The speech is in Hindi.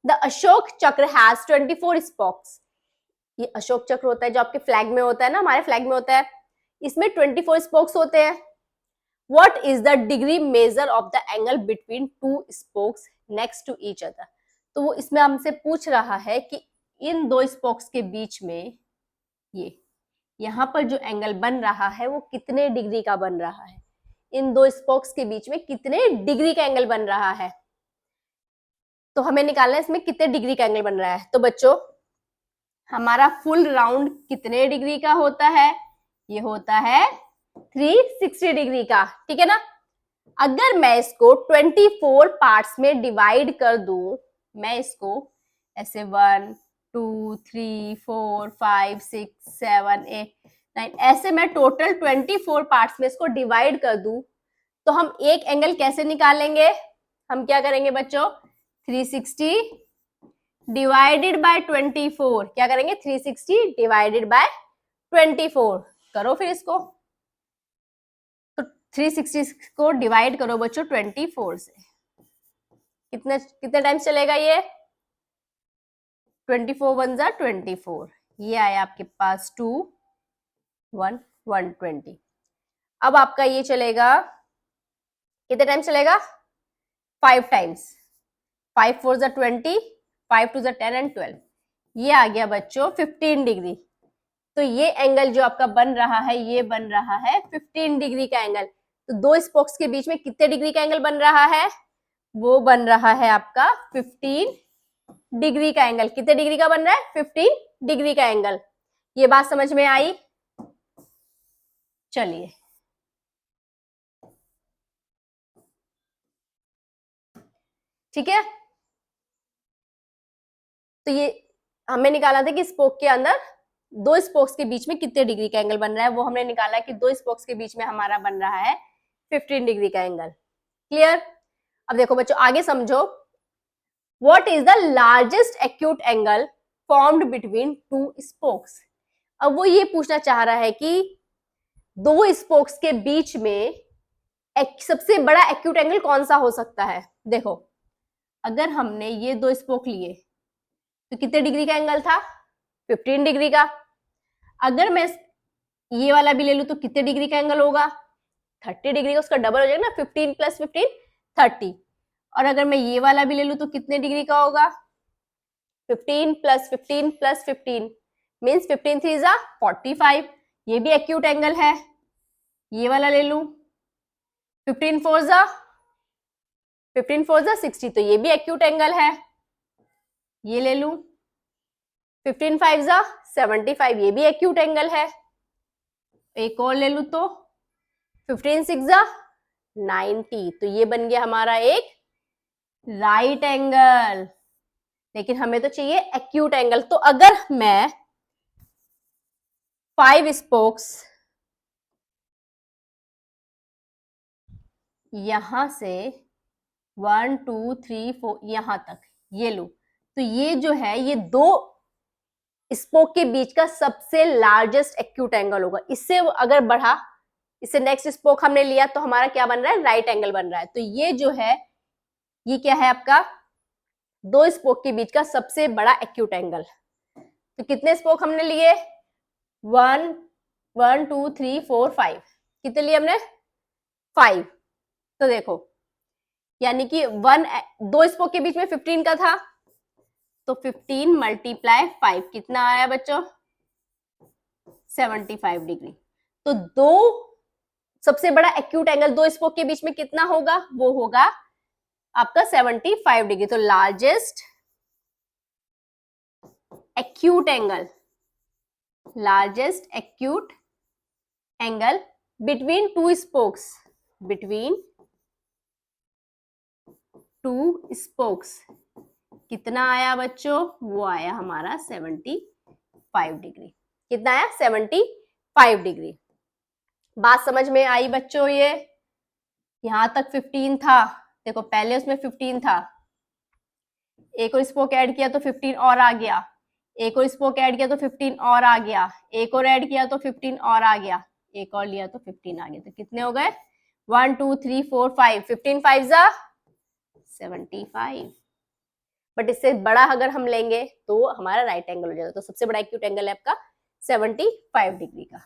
द अशोक चक्र हैज 24 स्पोक्स। ये अशोक चक्र होता है जो आपके फ्लैग में होता है ना, हमारे फ्लैग में होता है, इसमें 24 स्पोक्स होते हैं। What is the degree measure of the angle between two spokes next to each other? तो वो इसमें हमसे पूछ रहा है कि इन दो स्पोक्स के बीच में ये यहाँ पर जो एंगल बन रहा है वो कितने डिग्री का बन रहा है, इन दो स्पोक्स के बीच में कितने डिग्री का एंगल बन रहा है। तो हमें निकालना है इसमें कितने डिग्री का एंगल बन रहा है। तो बच्चों हमारा फुल राउंड कितने डिग्री का होता है, ये होता है 360 डिग्री का, ठीक है ना। अगर मैं इसको 24 पार्ट्स में डिवाइड कर दूं, मैं इसको ऐसे 1 2 3 4 5 6 7 8 9 ऐसे मैं टोटल 24 पार्ट्स में इसको डिवाइड कर दूं, तो हम एक एंगल कैसे निकालेंगे, हम क्या करेंगे बच्चों, 360 डिवाइडेड बाय 24, क्या करेंगे 360 डिवाइडेड बाय 24, करो फिर इसको। तो 360 को डिवाइड करो बच्चों 24 से, कितने कितने टाइम्स चलेगा ये, 24 वन जा 24, ये आया आपके पास 2 1 120। अब आपका ये चलेगा कितने टाइम्स चलेगा, 5 टाइम्स, 5 4 जा 20, 5 2 जा 10 एंड 12, ये आ गया बच्चों 15 डिग्री। तो ये एंगल जो आपका बन रहा है ये बन रहा है 15 डिग्री का एंगल। तो दो स्पोक्स के बीच में कितने डिग्री का एंगल बन रहा है, वो बन रहा है आपका 15 डिग्री का एंगल। कितने डिग्री का बन रहा है, 15 डिग्री का एंगल। ये बात समझ में आई। चलिए ठीक है, तो ये हमें निकाला था कि स्पोक के अंदर दो स्पोक्स के बीच में कितने डिग्री का एंगल बन रहा है, वो हमने निकाला कि दो स्पोक्स के बीच में हमारा बन रहा है 15 डिग्री का एंगल। क्लियर। अब देखो बच्चों आगे समझो, what is the largest acute angle formed between two spokes. अब वो ये पूछना चाह रहा है कि दो स्पोक्स के बीच में सबसे बड़ा एक्यूट एंगल कौन सा हो सकता है। देखो अगर हमने ये दो स्पोक लिए तो कितने डिग्री का एंगल था, 15 डिग्री का। अगर मैं ये वाला भी ले लूं तो कितने डिग्री का एंगल होगा, 30 डिग्री का, उसका डबल हो जाएगा ना, 15 + 15 30। और अगर मैं ये वाला भी ले लूं तो कितने डिग्री का होगा, 15 + 15 + 15 मीन्स 15 3 जा 45, ये भी एक्यूट एंगल है। ये वाला ले लूं 15 4 जा 60, तो ये भी एक्यूट एंगल है। ये ले लूं 15 5 जा 75, ये भी एक्यूट एंगल है। एक और ले लूं तो 15 6 जा 90, तो ये बन गया हमारा एक राइट एंगल। लेकिन हमें तो चाहिए एक्यूट एंगल। तो अगर मैं 5 स्पोक्स यहां से 1 2 3 4 यहां तक ये लू, तो ये जो है ये दो स्पोक के बीच का सबसे लार्जेस्ट एक्यूट एंगल होगा। इससे अगर बढ़ा, इससे नेक्स्ट स्पोक हमने लिया तो हमारा क्या बन रहा है, राइट एंगल बन रहा है। तो ये जो है ये क्या है आपका, दो स्पोक के बीच का सबसे बड़ा एक्यूट एंगल। तो कितने स्पोक हमने लिए, 1 1 2 3 4 5, कितने लिए हमने, 5। तो देखो यानी कि दो स्पोक के बीच में 15 का था, तो 15 × 5 कितना आया बच्चों, 75 डिग्री। तो दो सबसे बड़ा एक्यूट एंगल दो स्पोक के बीच में कितना होगा, वो होगा आपका 75 डिग्री। तो largest acute angle between two spokes, कितना आया बच्चों, वो आया हमारा 75 डिग्री। कितना आया, 75 डिग्री। बात समझ में आई बच्चों। ये यहां तक 15 था, देखो पहले उसमें 15 था, एक और स्पोक ऐड किया तो 15 और आ गया, एक और स्पोक ऐड किया तो 15 और आ गया, एक और ऐड किया तो 15 और आ गया, एक और लिया तो 15 आ गया। तो कितने हो गए, 1 2 3 4 5, 15 5 जा 75। बट इससे बड़ा अगर हम लेंगे तो हमारा राइट एंगल हो जाएगा। तो सबसे बड़ा एक्यूट एंगल है आपका 75 डिग्री का।